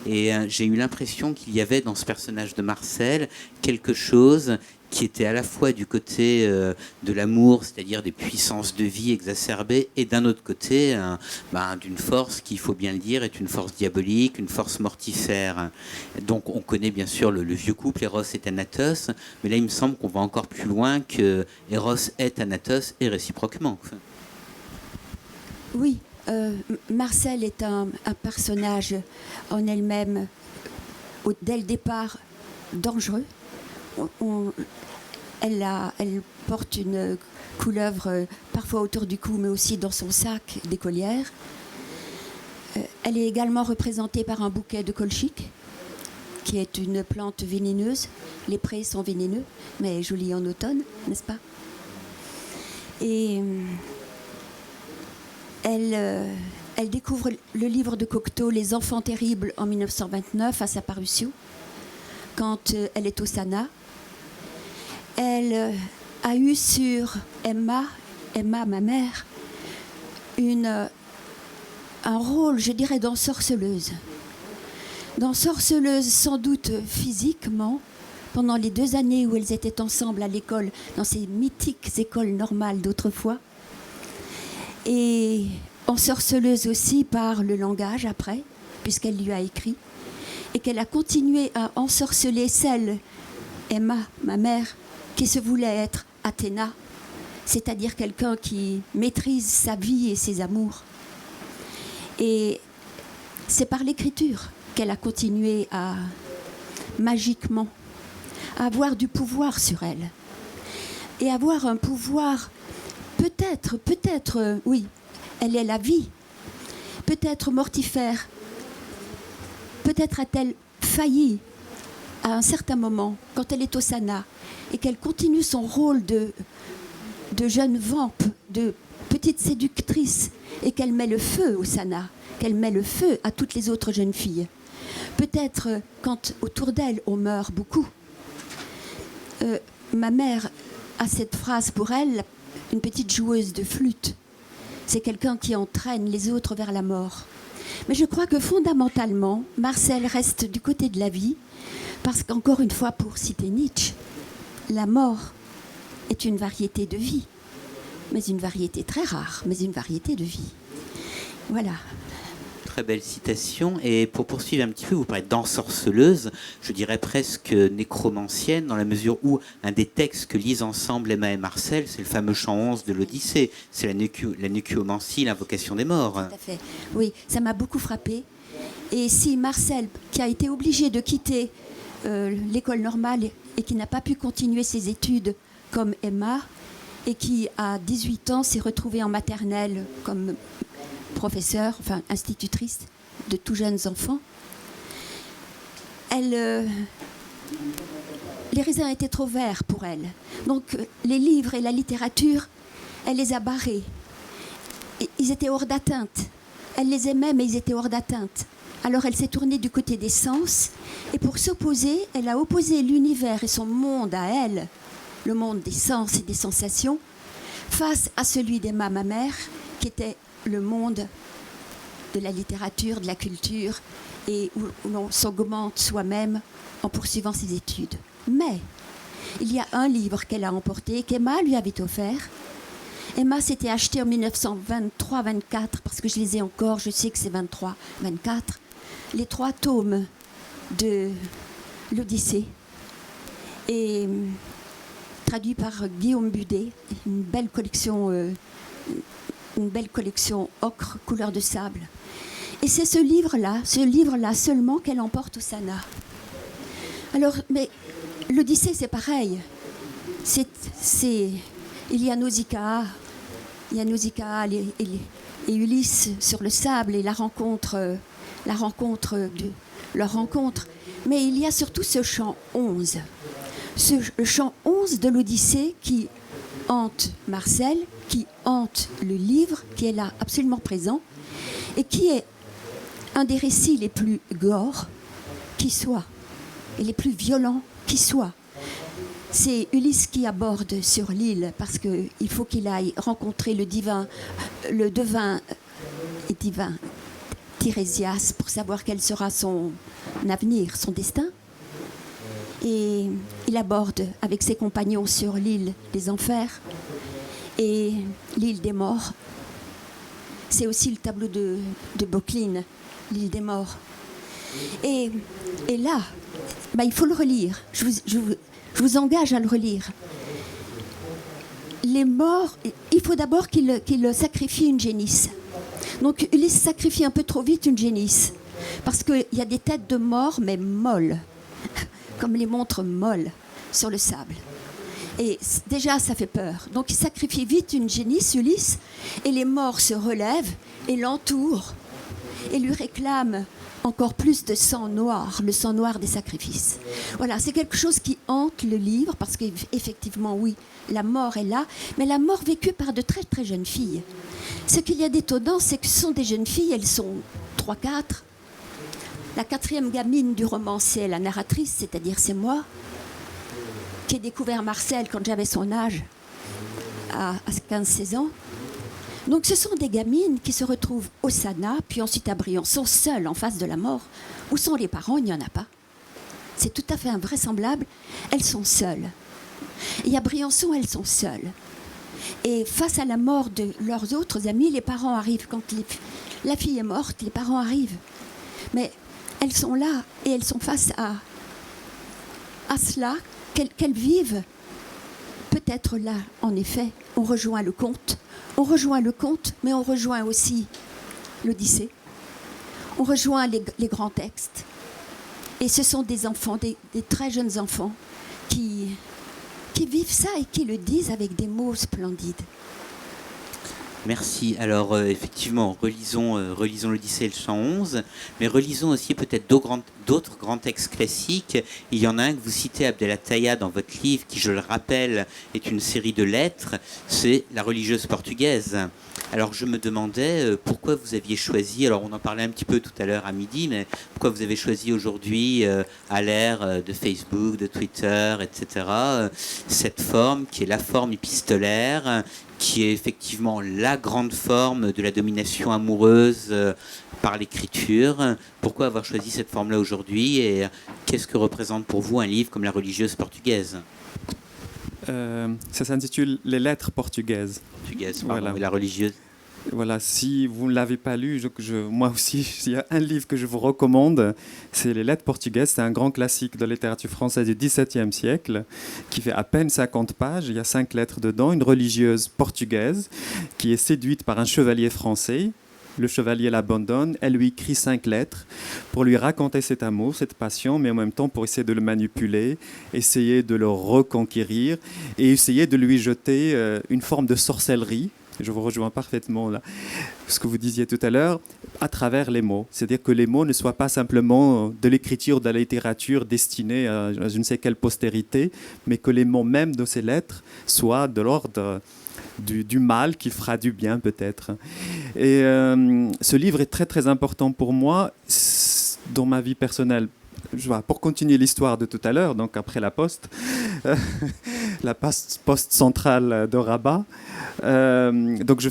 Et j'ai eu l'impression qu'il y avait dans ce personnage de Marcel quelque chose qui était à la fois du côté de l'amour, c'est-à-dire des puissances de vie exacerbées, et d'un autre côté, d'une force qui, il faut bien le dire, est une force diabolique, une force mortifère. Donc on connaît bien sûr le vieux couple Eros et Thanatos, mais là il me semble qu'on va encore plus loin que Eros et Thanatos et réciproquement. Oui, Marcel est un personnage en elle-même, dès le départ, dangereux. Elle porte une couleuvre parfois autour du cou, mais aussi dans son sac d'écolière. Elle est également représentée par un bouquet de colchique, qui est une plante vénéneuse. Les prés sont vénéneux, mais jolis en automne, n'est-ce pas? Et elle découvre le livre de Cocteau, Les Enfants terribles, en 1929, à sa parution, quand elle est au Sana. Elle a eu sur Emma, ma mère, un rôle, je dirais, d'ensorceleuse. D'ensorceleuse sans doute physiquement, pendant les 2 années où elles étaient ensemble à l'école, dans ces mythiques écoles normales d'autrefois. Et ensorceleuse aussi par le langage après, puisqu'elle lui a écrit, et qu'elle a continué à ensorceler celle, Emma, ma mère, qui se voulait être Athéna, c'est-à-dire quelqu'un qui maîtrise sa vie et ses amours. Et c'est par l'écriture qu'elle a continué à, magiquement, à avoir du pouvoir sur elle. Et avoir un pouvoir, peut-être, oui, elle est la vie, peut-être mortifère, peut-être a-t-elle failli à un certain moment, quand elle est au Sana, et qu'elle continue son rôle de jeune vampe, de petite séductrice, et qu'elle met le feu au Sana, qu'elle met le feu à toutes les autres jeunes filles. Peut-être quand autour d'elle on meurt beaucoup. Ma mère a cette phrase pour elle, une petite joueuse de flûte. C'est quelqu'un qui entraîne les autres vers la mort. Mais je crois que fondamentalement, Marcel reste du côté de la vie, parce qu'encore une fois, pour citer Nietzsche, la mort est une variété de vie, mais une variété très rare, mais une variété de vie. Voilà. Très belle citation. Et pour poursuivre un petit peu, vous parlez d'ensorceleuse, je dirais presque nécromancienne, dans la mesure où un des textes que lisent ensemble Emma et Marcel, c'est le fameux chant 11 de l'Odyssée. C'est la nécromancie, l'invocation des morts. Tout à fait. Oui, ça m'a beaucoup frappée. Et si Marcel, qui a été obligé de quitter l'école normale et qui n'a pas pu continuer ses études comme Emma, et qui, à 18 ans, s'est retrouvée en maternelle comme professeure, enfin institutrice de tout jeunes enfants, les raisins étaient trop verts pour elle. Donc les livres et la littérature, elle les a barrés. Ils étaient hors d'atteinte. Elle les aimait, mais ils étaient hors d'atteinte. Alors elle s'est tournée du côté des sens, et pour s'opposer, elle a opposé l'univers et son monde à elle, le monde des sens et des sensations, face à celui d'Emma, ma mère, qui était le monde de la littérature, de la culture, et où l'on s'augmente soi-même en poursuivant ses études. Mais il y a un livre qu'elle a emporté, qu'Emma lui avait offert. Emma s'était achetée en 1923-24, parce que je les ai encore, je sais que c'est 23-24, les 3 tomes de l'Odyssée, et traduit par Guillaume Budet, une belle collection ocre, couleur de sable. Et c'est ce livre-là seulement qu'elle emporte au Sana. Alors, mais l'Odyssée, c'est pareil. Il y a Nausicaa et Ulysse sur le sable et leur rencontre. Mais il y a surtout ce chant 11. Le chant 11 de l'Odyssée qui hante Marcel, qui hante le livre, qui est là absolument présent, et qui est un des récits les plus gore qui soit, et les plus violents qui soit. C'est Ulysse qui aborde sur l'île, parce qu'il faut qu'il aille rencontrer le devin et divin Tirésias pour savoir quel sera son avenir, son destin. Et il aborde avec ses compagnons sur l'île des enfers et l'île des morts. C'est aussi le tableau de Böcklin, l'île des morts. Et là, il faut le relire. Je vous engage à le relire. Les morts, il faut d'abord qu'il sacrifie une génisse. Donc Ulysse sacrifie un peu trop vite une génisse, parce qu'il y a des têtes de morts, mais molles, comme les montres molles sur le sable. Et déjà, ça fait peur. Donc il sacrifie vite une génisse, Ulysse, et les morts se relèvent et l'entourent et lui réclament encore plus de sang noir, le sang noir des sacrifices. Voilà, c'est quelque chose qui hante le livre, parce qu'effectivement, oui, la mort est là, mais la mort vécue par de très très jeunes filles. Ce qu'il y a d'étonnant, c'est que ce sont des jeunes filles, elles sont 3-4. La 4e gamine du roman, c'est la narratrice, c'est-à-dire c'est moi, qui ai découvert Marcel quand j'avais son âge, à 15-16 ans. Donc ce sont des gamines qui se retrouvent au Sana, puis ensuite à Briançon, seules en face de la mort. Où sont les parents? Il n'y en a pas. C'est tout à fait invraisemblable. Elles sont seules. Et à Briançon, elles sont seules. Et face à la mort de leurs autres amis, les parents arrivent. Quand la fille est morte, les parents arrivent. Mais elles sont là et elles sont face à cela, qu'elles vivent. Peut-être là, en effet, on rejoint le conte. On rejoint le conte, mais on rejoint aussi l'Odyssée. On rejoint les grands textes. Et ce sont des enfants, des très jeunes enfants, qui vivent ça et qui le disent avec des mots splendides. Merci. Alors, effectivement, relisons l'Odyssée et le 111, mais relisons aussi peut-être d'autres grands textes classiques. Il y en a un que vous citez, Abdelataya, dans votre livre, qui, je le rappelle, est une série de lettres, c'est La religieuse portugaise. Alors, je me demandais pourquoi vous aviez choisi, alors on en parlait un petit peu tout à l'heure à midi, mais pourquoi vous avez choisi aujourd'hui, à l'ère de Facebook, de Twitter, etc., cette forme qui est la forme épistolaire, qui est effectivement la grande forme de la domination amoureuse par l'écriture. Pourquoi avoir choisi cette forme-là aujourd'hui et qu'est-ce que représente pour vous un livre comme La religieuse portugaise ? Ça s'intitule Les lettres portugaises. Portugaise, pardon, Voilà. et La religieuse. Voilà, si vous ne l'avez pas lu, moi aussi, il y a un livre que je vous recommande, c'est Les lettres portugaises. C'est un grand classique de la littérature française du XVIIe siècle, qui fait à peine 50 pages. Il y a 5 lettres dedans. Une religieuse portugaise qui est séduite par un chevalier français. Le chevalier l'abandonne, elle lui écrit 5 lettres pour lui raconter cet amour, cette passion, mais en même temps pour essayer de le manipuler, essayer de le reconquérir et essayer de lui jeter une forme de sorcellerie. Je vous rejoins parfaitement là, ce que vous disiez tout à l'heure, à travers les mots. C'est-à-dire que les mots ne soient pas simplement de l'écriture, de la littérature destinée à je ne sais quelle postérité, mais que les mots même de ces lettres soient de l'ordre du mal qui fera du bien peut-être. Et ce livre est très très important pour moi dans ma vie personnelle. Pour continuer l'histoire de tout à l'heure, donc après la poste, la poste centrale de Rabat. Donc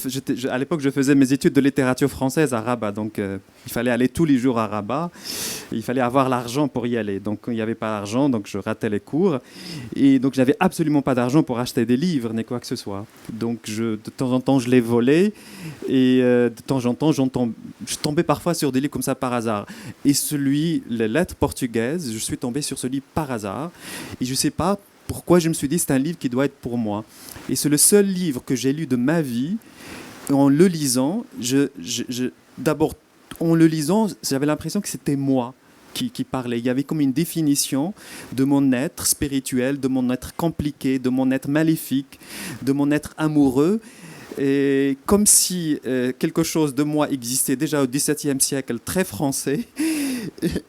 à l'époque, je faisais mes études de littérature française à Rabat. Donc il fallait aller tous les jours à Rabat. Il fallait avoir l'argent pour y aller. Donc il n'y avait pas d'argent, donc je ratais les cours. Et donc j'avais absolument pas d'argent pour acheter des livres ni quoi que ce soit. Donc de temps en temps, je les volais. Et de temps en temps, je tombais parfois sur des livres comme ça par hasard. Et les lettres portugaises, je suis tombé sur ce livre par hasard. Et je ne sais pas pourquoi je me suis dit c'est un livre qui doit être pour moi. Et c'est le seul livre que j'ai lu de ma vie. En le lisant, d'abord, en le lisant, j'avais l'impression que c'était moi qui parlait. Il y avait comme une définition de mon être spirituel, de mon être compliqué, de mon être maléfique, de mon être amoureux. Et comme si quelque chose de moi existait déjà au XVIIe siècle, très français,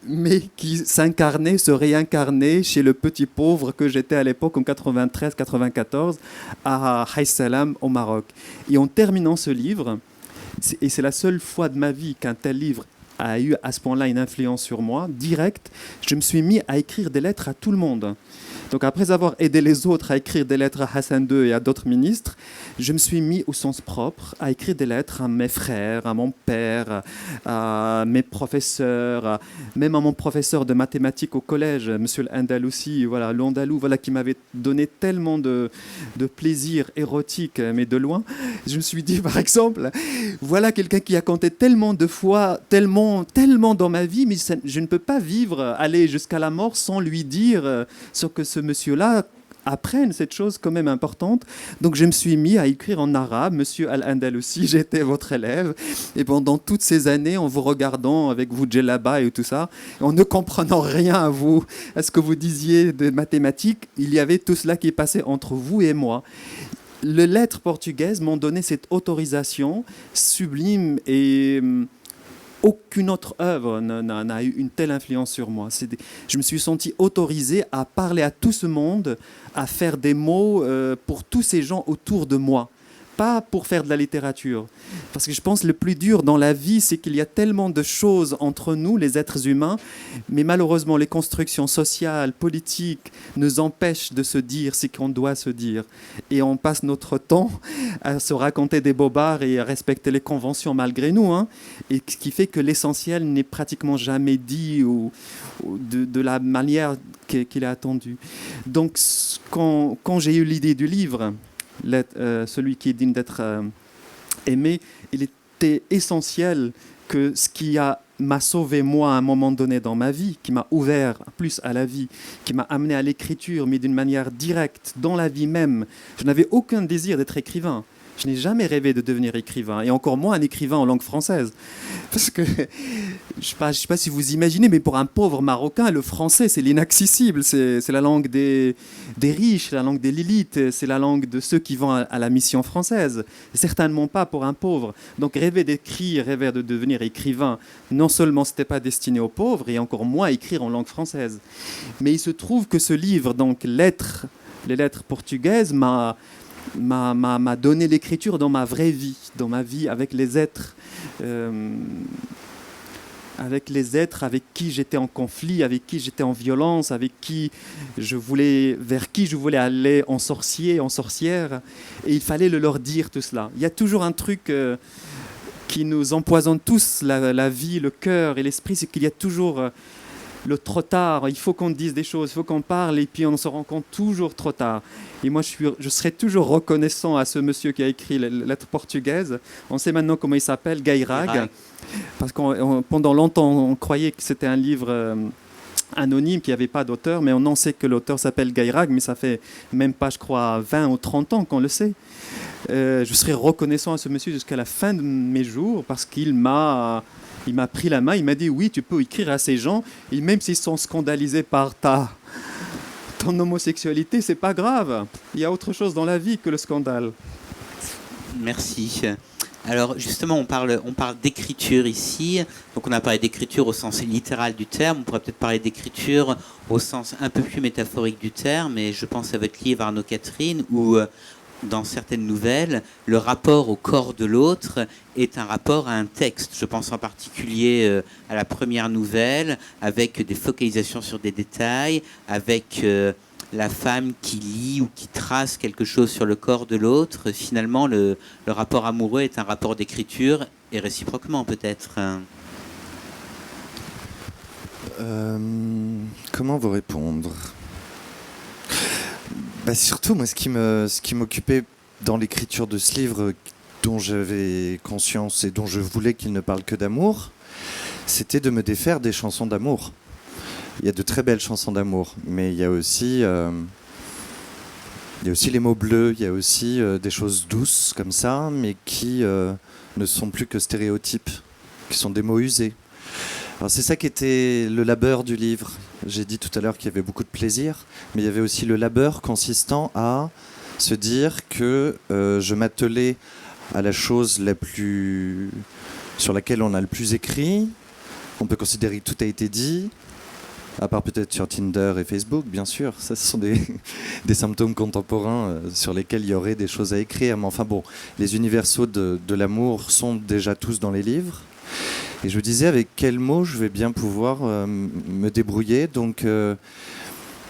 mais qui se réincarnait chez le petit pauvre que j'étais à l'époque en 93-94 à Haït-Salam au Maroc. Et en terminant ce livre, et c'est la seule fois de ma vie qu'un tel livre a eu à ce point-là une influence sur moi, direct, je me suis mis à écrire des lettres à tout le monde. Donc après avoir aidé les autres à écrire des lettres à Hassan II et à d'autres ministres, je me suis mis au sens propre à écrire des lettres à mes frères, à mon père, à mes professeurs, même à mon professeur de mathématiques au collège, monsieur l'Andalousi, l'Andalou, qui m'avait donné tellement de plaisir érotique, mais de loin. Je me suis dit, par exemple, voilà quelqu'un qui a compté tellement de fois, tellement dans ma vie, mais je ne peux pas aller jusqu'à la mort sans lui dire ce que ce monsieur-là apprenne cette chose quand même importante. Donc je me suis mis à écrire en arabe, monsieur Al-Andalousi, j'étais votre élève, et pendant toutes ces années, en vous regardant avec vous djellaba et tout ça, en ne comprenant rien à ce que vous disiez de mathématiques, il y avait tout cela qui passait entre vous et moi. Les lettres portugaises m'ont donné cette autorisation sublime et aucune autre œuvre n'a eu une telle influence sur moi. Je me suis senti autorisé à parler à tout ce monde, à faire des mots pour tous ces gens autour de moi. Pas pour faire de la littérature. Parce que je pense que le plus dur dans la vie, c'est qu'il y a tellement de choses entre nous, les êtres humains, mais malheureusement, les constructions sociales, politiques, nous empêchent de se dire ce qu'on doit se dire. Et on passe notre temps à se raconter des bobards et à respecter les conventions malgré nous. Et ce qui fait que l'essentiel n'est pratiquement jamais dit ou de la manière qu'il est attendu. Donc, quand j'ai eu l'idée du livre, celui qui est digne d'être aimé, il était essentiel que ce qui m'a sauvé moi à un moment donné dans ma vie, qui m'a ouvert plus à la vie, qui m'a amené à l'écriture, mais d'une manière directe, dans la vie même. Je n'avais aucun désir d'être écrivain. Je n'ai jamais rêvé de devenir écrivain, et encore moins un écrivain en langue française. Parce que, je ne sais pas si vous imaginez, mais pour un pauvre Marocain, le français, c'est l'inaccessible. C'est la langue des riches, la langue des Lilith, c'est la langue de ceux qui vont à la mission française. Certainement pas pour un pauvre. Donc rêver d'écrire, rêver de devenir écrivain, non seulement ce n'était pas destiné aux pauvres, et encore moins écrire en langue française. Mais il se trouve que ce livre, donc les lettres portugaises, m'a donné l'écriture dans ma vraie vie, dans ma vie avec les êtres avec qui j'étais en conflit, avec qui j'étais en violence, vers qui je voulais aller en sorcier, en sorcière, et il fallait leur dire tout cela. Il y a toujours un truc qui nous empoisonne tous la vie, le cœur et l'esprit, c'est qu'il y a toujours le trop tard, il faut qu'on dise des choses, il faut qu'on parle, et puis on se rend compte toujours trop tard. Et moi, je serai toujours reconnaissant à ce monsieur qui a écrit les lettres portugaises. On sait maintenant comment il s'appelle, Gairag, parce que pendant longtemps, on croyait que c'était un livre anonyme, qu'il n'y avait pas d'auteur, mais on en sait que l'auteur s'appelle Gairag, mais ça fait même pas, je crois, 20 ou 30 ans qu'on le sait. Je serai reconnaissant à ce monsieur jusqu'à la fin de mes jours, parce qu'il m'a pris la main, il m'a dit oui, tu peux écrire à ces gens, et même s'ils sont scandalisés par ton homosexualité, c'est pas grave. Il y a autre chose dans la vie que le scandale. Merci. Alors justement, on parle d'écriture ici. Donc on a parlé d'écriture au sens littéral du terme. On pourrait peut-être parler d'écriture au sens un peu plus métaphorique du terme. Et je pense à votre livre Arnaud Catherine, où dans certaines nouvelles, le rapport au corps de l'autre est un rapport à un texte. Je pense en particulier à la première nouvelle, avec des focalisations sur des détails, avec la femme qui lit ou qui trace quelque chose sur le corps de l'autre. Finalement, le rapport amoureux est un rapport d'écriture, et réciproquement peut-être. Comment vous répondre ? Surtout, moi, ce qui m'occupait dans l'écriture de ce livre, dont j'avais conscience et dont je voulais qu'il ne parle que d'amour, c'était de me défaire des chansons d'amour. Il y a de très belles chansons d'amour, mais il y a aussi les mots bleus, il y a aussi des choses douces comme ça, mais qui ne sont plus que stéréotypes, qui sont des mots usés. Alors c'est ça qui était le labeur du livre. J'ai dit tout à l'heure qu'il y avait beaucoup de plaisir, mais il y avait aussi le labeur consistant à se dire que je m'attelais à la chose sur laquelle on a le plus écrit. On peut considérer que tout a été dit, à part peut-être sur Tinder et Facebook, bien sûr. Ça, ce sont des symptômes contemporains sur lesquels il y aurait des choses à écrire. Mais enfin bon, les universaux de l'amour sont déjà tous dans les livres. Et je me disais avec quels mots je vais bien pouvoir me débrouiller. Donc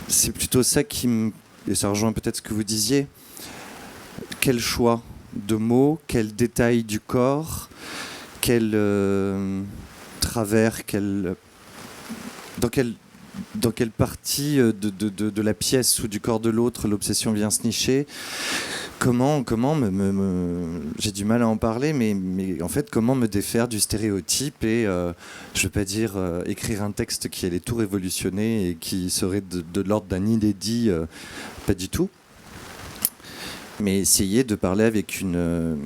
c'est plutôt ça et ça rejoint peut-être ce que vous disiez. Quel choix de mots, quel détail du corps, quel travers, dans quelle partie de la pièce ou du corps de l'autre l'obsession vient se nicher. Comment j'ai du mal à en parler, mais en fait, comment me défaire du stéréotype et, je ne veux pas dire écrire un texte qui allait tout révolutionner et qui serait de l'ordre d'un inédit, pas du tout, mais essayer de parler avec une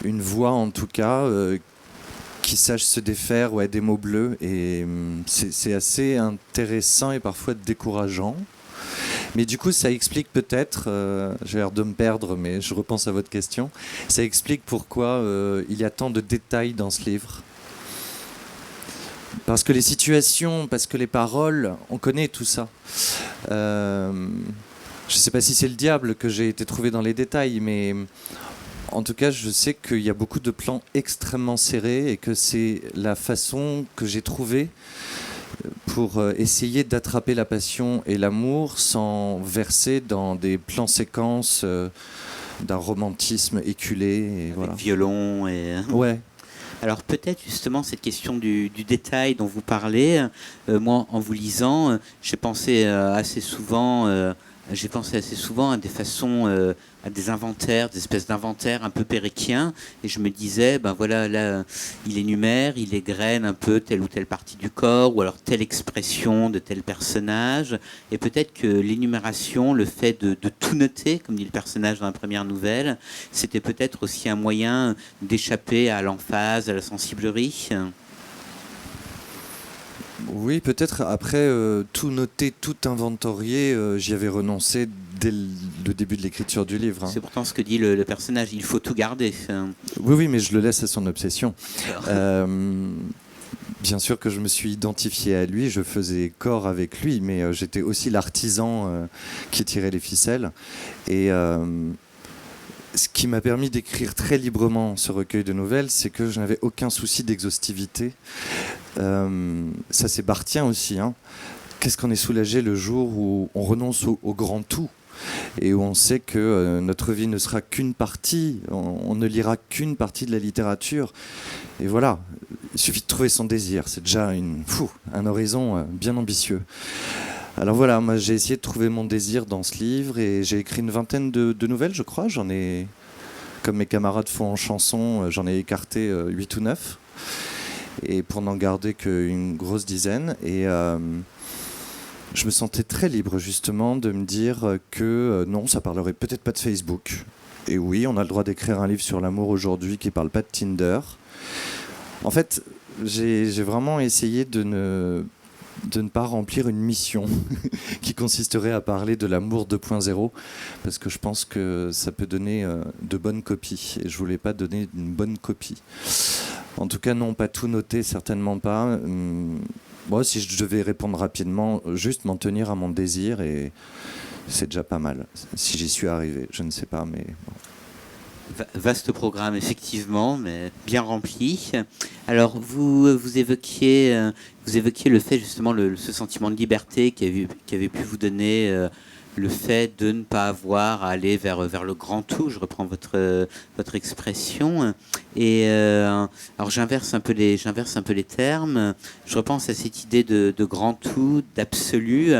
voix, en tout cas, qui sache se défaire des mots bleus. Et c'est assez intéressant et parfois décourageant. Mais du coup, ça explique peut-être, j'ai l'air de me perdre, mais je repense à votre question, ça explique pourquoi il y a tant de détails dans ce livre. Parce que les situations, parce que les paroles, on connaît tout ça. Je ne sais pas si c'est le diable que j'ai été trouvé dans les détails, mais en tout cas, je sais qu'il y a beaucoup de plans extrêmement serrés et que c'est la façon que j'ai trouvée pour essayer d'attraper la passion et l'amour sans verser dans des plans-séquences d'un romantisme éculé. Et voilà. Violon et... Ouais. Alors peut-être justement cette question du détail dont vous parlez, moi en vous lisant, j'ai pensé assez souvent j'ai pensé assez souvent à des façons, à des inventaires, des espèces d'inventaires un peu péréquiens. Et je me disais, ben voilà, là, il énumère, il égrène un peu telle ou telle partie du corps, ou alors telle expression de tel personnage. Et peut-être que l'énumération, le fait de tout noter, comme dit le personnage dans la première nouvelle, c'était peut-être aussi un moyen d'échapper à l'emphase, à la sensiblerie. Oui, peut-être. Après, tout noter, tout inventorier, j'y avais renoncé dès le début de l'écriture du livre. C'est pourtant ce que dit le personnage, il faut tout garder. Oui, oui, mais je le laisse à son obsession. Bien sûr que je me suis identifié à lui, je faisais corps avec lui, mais j'étais aussi l'artisan qui tirait les ficelles. Et ce qui m'a permis d'écrire très librement ce recueil de nouvelles, c'est que je n'avais aucun souci d'exhaustivité. Ça, c'est Barthien aussi. Hein. Qu'est-ce qu'on est soulagé le jour où on renonce au grand tout et où on sait que notre vie ne sera qu'une partie, on ne lira qu'une partie de la littérature. Et voilà, il suffit de trouver son désir. C'est déjà un horizon bien ambitieux. Alors voilà, moi j'ai essayé de trouver mon désir dans ce livre et j'ai écrit une vingtaine de nouvelles, je crois. J'en ai, comme mes camarades font en chanson, j'en ai écarté 8 ou 9. Et pour n'en garder qu'une grosse dizaine. Et je me sentais très libre justement de me dire que non, ça parlerait peut-être pas de Facebook. Et oui, on a le droit d'écrire un livre sur l'amour aujourd'hui qui parle pas de Tinder. En fait, j'ai vraiment essayé de ne pas remplir une mission qui consisterait à parler de l'amour 2.0 parce que je pense que ça peut donner de bonnes copies et je voulais pas donner une bonne copie. En tout cas, non, pas tout noter, certainement pas. Moi, si je devais répondre rapidement, juste m'en tenir à mon désir et c'est déjà pas mal. Si j'y suis arrivé, je ne sais pas, mais... Bon. Vaste programme, effectivement, mais bien rempli. Alors, vous évoquiez le fait, justement, ce sentiment de liberté qui avait pu vous donner le fait de ne pas avoir à aller vers le grand tout. Je reprends votre expression. Et alors, j'inverse un peu les termes. Je repense à cette idée de grand tout, d'absolu.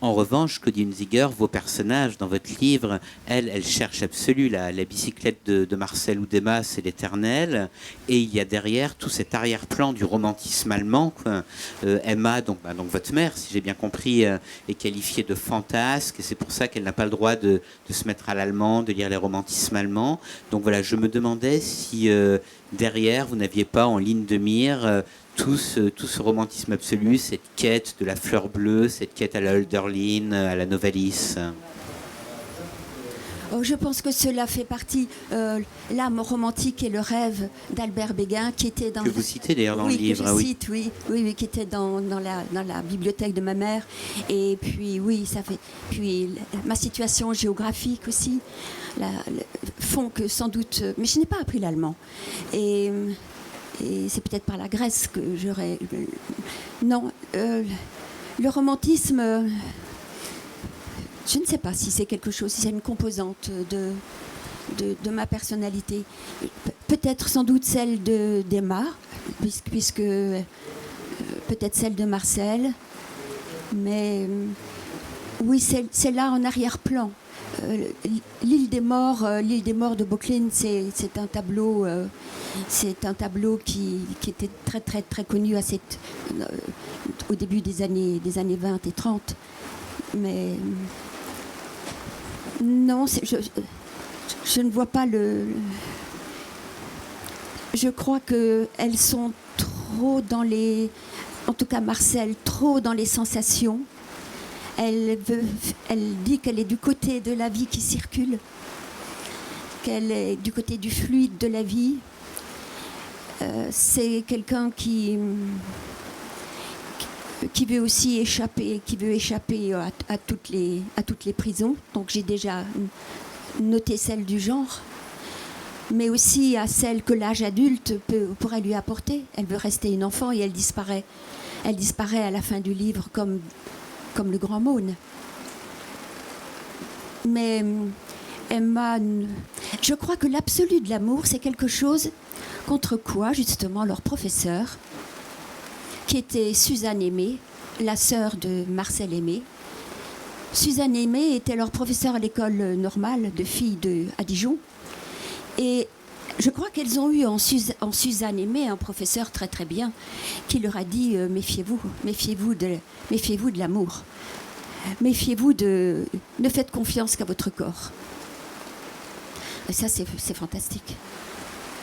En revanche, Claudine Ziger, vos personnages dans votre livre, elle cherche absolu. La bicyclette de Marcel Oudéma, c'est l'éternel. Et il y a derrière tout cet arrière-plan du romantisme allemand. Emma, donc votre mère, si j'ai bien compris, est qualifiée de fantasque. Et c'est pour ça qu'elle n'a pas le droit de se mettre à l'allemand, de lire les romantismes allemands. Donc voilà, je me demandais si derrière, vous n'aviez pas en ligne de mire... Tout ce romantisme absolu, cette quête de la fleur bleue, cette quête à la Hölderlin, à la Novalis. Je pense que cela fait partie, l'âme romantique et le rêve d'Albert Béguin, qui était dans... Que vous citez d'ailleurs dans le livre. Que je cite, oui, qui était dans la bibliothèque de ma mère. Et puis, oui, ça fait... Puis, ma situation géographique aussi font que sans doute... Mais je n'ai pas appris l'allemand. Et c'est peut-être par la Grèce que j'aurais... Non, le romantisme, je ne sais pas si c'est quelque chose, si c'est une composante de ma personnalité. Peut-être sans doute celle d'Emma, puisque peut-être celle de Marcel. Mais oui, c'est là en arrière-plan. L'île des morts de Böcklin, c'est un tableau qui était très très très connu au début des années 20 et 30. Mais non, je ne vois pas je crois qu'elles sont trop dans en tout cas Marcel, trop dans les sensations. Elle dit qu'elle est du côté de la vie qui circule, qu'elle est du côté du fluide de la vie. C'est quelqu'un qui veut aussi échapper, à toutes les prisons. Donc j'ai déjà noté celle du genre, mais aussi à celle que l'âge adulte pourrait lui apporter. Elle veut rester une enfant et elle disparaît. Elle disparaît à la fin du livre comme le grand Maune. Mais Emma, je crois que l'absolu de l'amour, c'est quelque chose contre quoi, justement, leur professeur, qui était Suzanne Aimé, la sœur de Marcel Aimé, Suzanne Aimé était leur professeure à l'école normale de filles à Dijon. Et je crois qu'elles ont eu en Suzanne Aimé un professeur très très bien qui leur a dit méfiez-vous, méfiez-vous de l'amour. Méfiez-vous ne faites confiance qu'à votre corps. Et ça, c'est fantastique.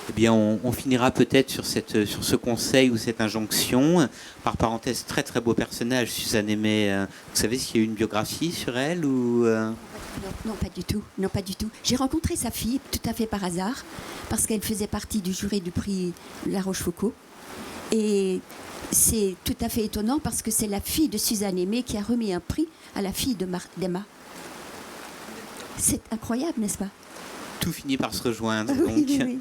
Eh bien, on finira peut-être sur ce conseil ou cette injonction. Par parenthèse, très très beau personnage, Suzanne Aimé. Vous savez s'il y a eu une biographie sur elle ou Non, pas du tout. Non, pas du tout. J'ai rencontré sa fille tout à fait par hasard, parce qu'elle faisait partie du jury du prix La Rochefoucauld. Et c'est tout à fait étonnant parce que c'est la fille de Suzanne Aimé qui a remis un prix à la fille d'Emma. C'est incroyable, n'est-ce pas? Tout finit par se rejoindre. Oui, Donc. oui.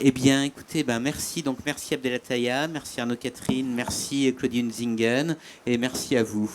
Eh bien, écoutez, merci. Donc, merci Abdelataya, merci Arnaud Catherine, merci Claudine Zingen et merci à vous.